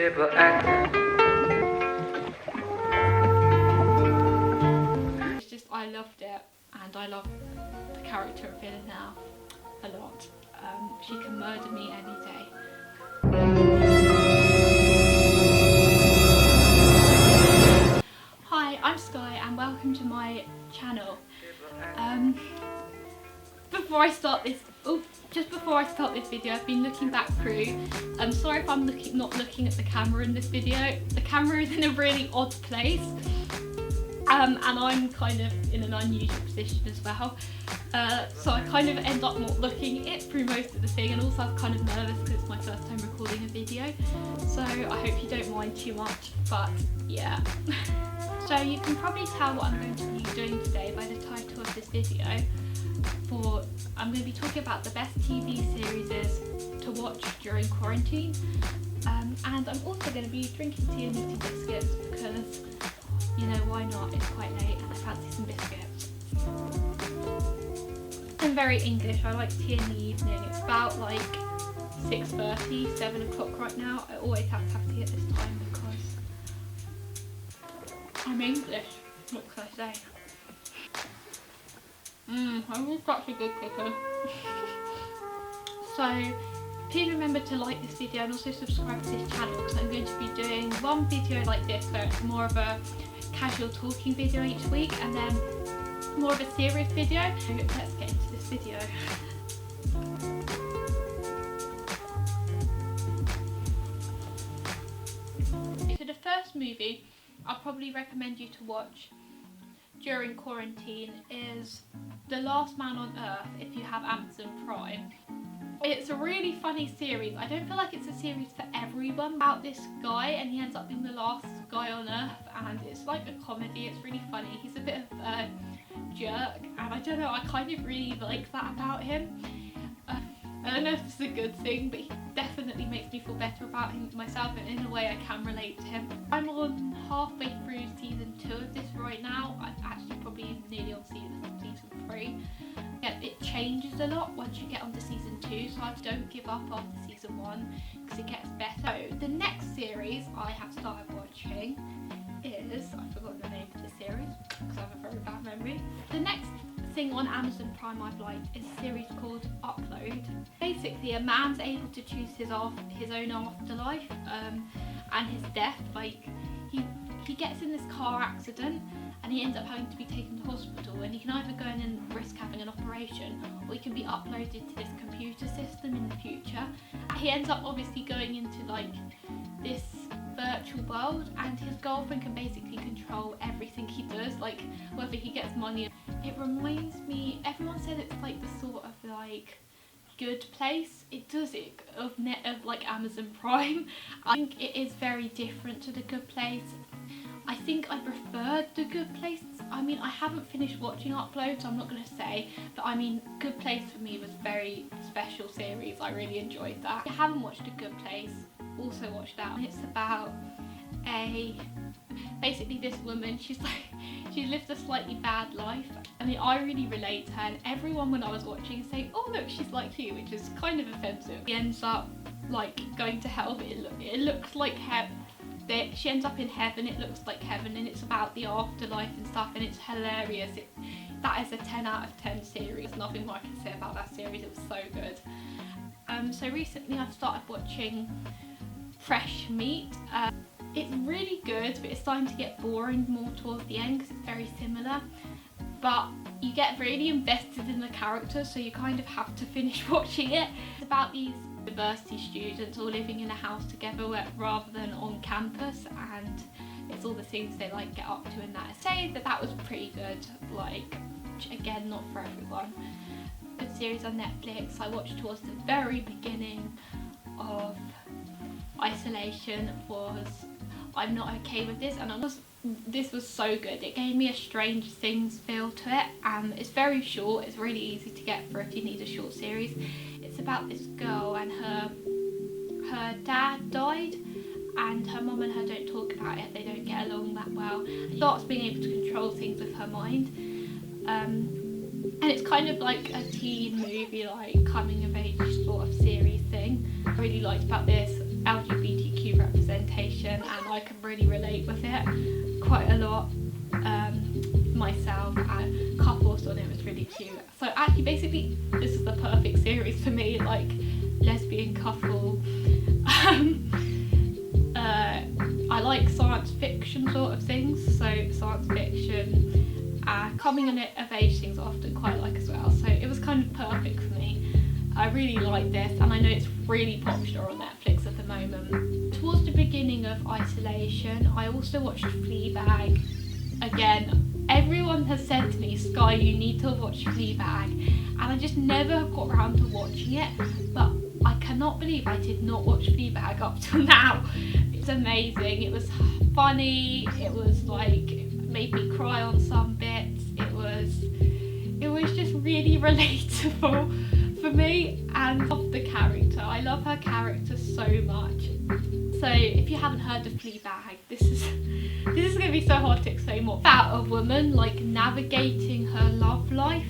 People acting. It's just, I loved it, and I love the character of Villa now a lot. She can murder me any day. Hi, I'm Skye and welcome to my channel. Just before I start this video, I've been looking back through. I'm sorry if I'm not looking at the camera in this video. The camera is in a really odd place, and I'm kind of in an unusual position as well. So I kind of end up not looking at it through most of the thing, and also I'm kind of nervous because it's my first time recording a video. So I hope you don't mind too much, but yeah. So you can probably tell what I'm going to be doing today by the title of this video. I'm going to be talking about the best TV series to watch during quarantine, and I'm also going to be drinking tea and eating biscuits because, you know, why not? It's quite late and I fancy some biscuits. I'm very English. I like tea in the evening. It's about like 6:30, 7 o'clock right now. I always have to have tea at this time because I'm English. What can I say? I'm such a good cooker. So please remember to like this video and also subscribe to this channel because I'm going to be doing one video like this where it's more of a casual talking video each week, and then more of a serious video. Let's get into this video. So the first movie I'll probably recommend you to watch during quarantine is The Last Man on Earth if you have Amazon Prime. It's a really funny series. I don't feel like it's a series for everyone, about this guy and he ends up being the last guy on Earth, and it's like a comedy. It's really funny. He's a bit of a jerk, and I don't know, I kind of really like that about him. I don't know if this is a good thing, but he definitely makes me feel better about myself, and in a way I can relate to him. I'm on halfway through season 2 of this right now. I'm actually probably nearly on season 3. Yeah, it changes a lot once you get onto season 2, so I don't give up after season 1 because it gets better. So the next series I have started watching is, I've forgotten the name of the series because I have a very bad memory. The next thing on Amazon Prime I've liked is a series called Upload. Basically, a man's able to choose his own afterlife and his death. Like he gets in this car accident and he ends up having to be taken to hospital, and he can either go in and risk having an operation, or he can be uploaded to this computer system in the future. He ends up obviously going into like this virtual world, and his girlfriend can basically control everything he does, like whether he gets money. It reminds me, everyone said it's like the sort of like Good Place. It does it of like Amazon Prime. I think it is very different to the Good Place. I think I preferred the Good Place. I mean, I haven't finished watching Upload, so I'm not going to say, but I mean, Good Place for me was a very special series. I really enjoyed that. If you haven't watched A Good Place, also watch that. It's about basically this woman, she lived a slightly bad life. I mean, I really relate to her, and everyone when I was watching saying, oh look, she's like you, which is kind of offensive. She ends up like going to hell, but it looks like heaven. She ends up in heaven, it looks like heaven, and it's about the afterlife and stuff, and it's hilarious. That is a 10 out of 10 series. There's nothing more I can say about that series. It was so good. So recently I've started watching Fresh Meat. It's really good, but it's starting to get boring more towards the end because it's very similar, but you get really invested in the characters, so you kind of have to finish watching it. It's about these university students all living in a house together rather than on campus, and it's all the things they like get up to in that. I say that was pretty good. Like, again, not for everyone. Good series on Netflix I watched towards the very beginning of isolation was I'm Not Okay With This, and this was so good. It gave me a Strange Things feel to it, and it's very short. It's really easy to get for if you need a short series. It's about this girl, and her dad died, and her mum and her don't talk about it. They don't get along that well. She starts being able to control things with her mind, and it's kind of like a teen movie, like coming of age sort of series thing. I really liked about this, LGBTQ LGBT representation, and I can really relate with it quite a lot myself, and couples on it was really cute. So actually basically this is the perfect series for me, like lesbian couple. I like science fiction sort of things, so science fiction, coming of age things I often quite like as well, so it was kind of perfect for me. I really like this, and I know it's really popular on Netflix at the moment. Towards the beginning of isolation, I also watched Fleabag. Again, everyone has said to me, Skye, you need to watch Fleabag, and I just never got around to watching it, but I cannot believe I did not watch Fleabag up till now. It's amazing. It was funny, it was like, made me cry on some bits, it was just really relatable for me, and I love the character. I love her character so much. So if you haven't heard of Fleabag, this is going to be so hard to explain. What about a woman like navigating her love life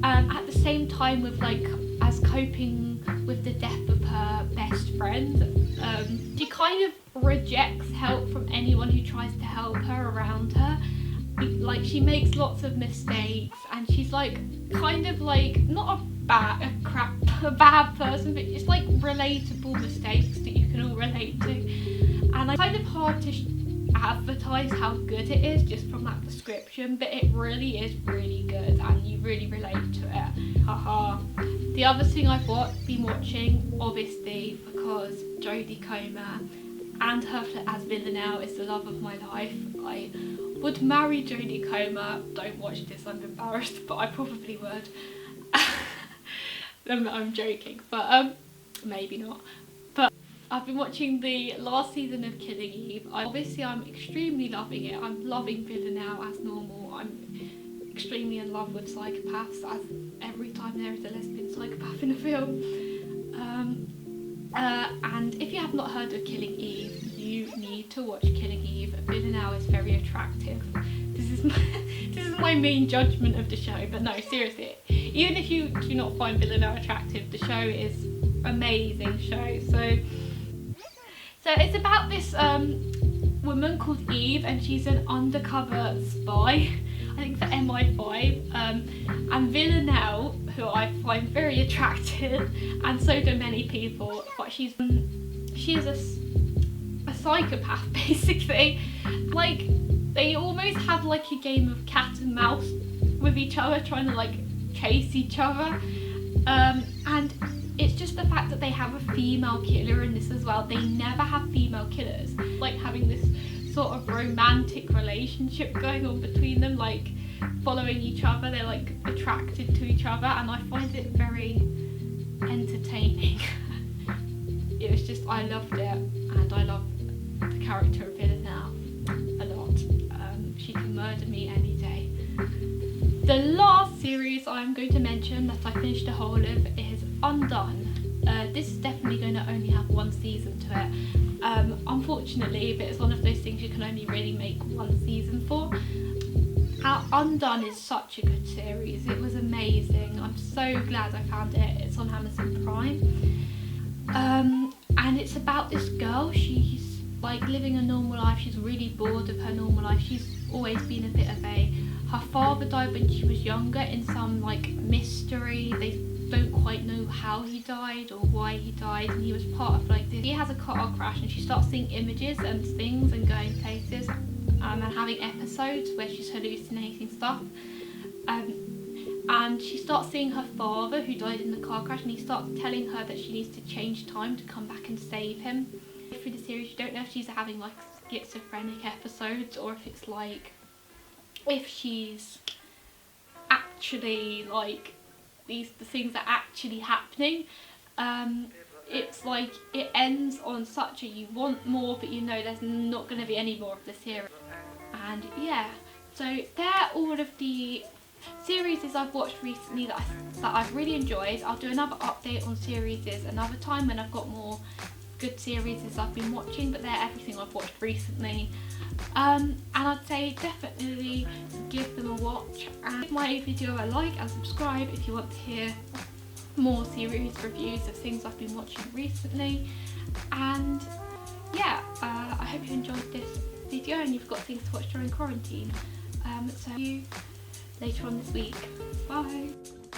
at the same time with like as coping with the death of her best friend. She kind of rejects help from anyone who tries to help her around her. Like, she makes lots of mistakes, and she's like kind of like not a bad person, but just like relatable mistakes that you can all relate to. And it's kind of hard to advertise how good it is just from that description, but it really is really good, and you really relate to it. Haha. The other thing I've been watching, obviously, because Jodie Comer and her as Villanelle is the love of my life. I would marry Jodie Comer. Don't watch this, I'm embarrassed, but I probably would. I'm joking, but maybe not. But I've been watching the last season of Killing Eve. Obviously I'm extremely loving it. I'm loving Villanelle as normal. I'm extremely in love with psychopaths, as every time there is a lesbian psychopath in a film. And if you have not heard of Killing Eve, you need to watch Killing Eve. Villanelle is very attractive. This is my main judgment of the show, but no, seriously, even if you do not find Villanelle attractive, the show is amazing show. So it's about this woman called Eve, and she's an undercover spy, I think for MI5, and Villanelle, who I find very attractive, and so do many people, but she is a psychopath basically. Like, they almost have like a game of cat and mouse with each other, trying to like chase each other, and it's just the fact that they have a female killer in this as well. They never have female killers, like having this sort of romantic relationship going on between them, like following each other. They're like attracted to each other, and I find it very entertaining. It was just, I loved it, and I love the character of Villanelle a lot. She can murder me any day. The last series I'm going to mention that I finished the whole of is Undone. This is definitely going to only have one season to it, unfortunately, but it's one of those things you can only really make one season for. Undone is such a good series. It was amazing. I'm so glad I found it. It's on Amazon Prime. And it's about this girl. She's like living a normal life. She's really bored of her normal life. She's always been a bit of her father died when she was younger in some like mystery. They don't quite know how he died or why he died, and he was part of like this. He has a car crash, and she starts seeing images and things and going places, and having episodes where she's hallucinating stuff. And she starts seeing her father who died in the car crash, and he starts telling her that she needs to change time to come back and save him. Through the series you don't know if she's having like schizophrenic episodes, or if it's like, if she's actually like the things are actually happening. It's like, it ends on such a you want more, but you know there's not going to be any more of the series. And yeah, so they're all of the series I've watched recently that I've really enjoyed. I'll do another update on series another time when I've got more good series I've been watching, but they're everything I've watched recently. And I'd say definitely give them a watch, and give my video a like and subscribe if you want to hear more series reviews of things I've been watching recently. And yeah, you enjoyed this video and you've got things to watch during quarantine. So see you later on this week. Bye!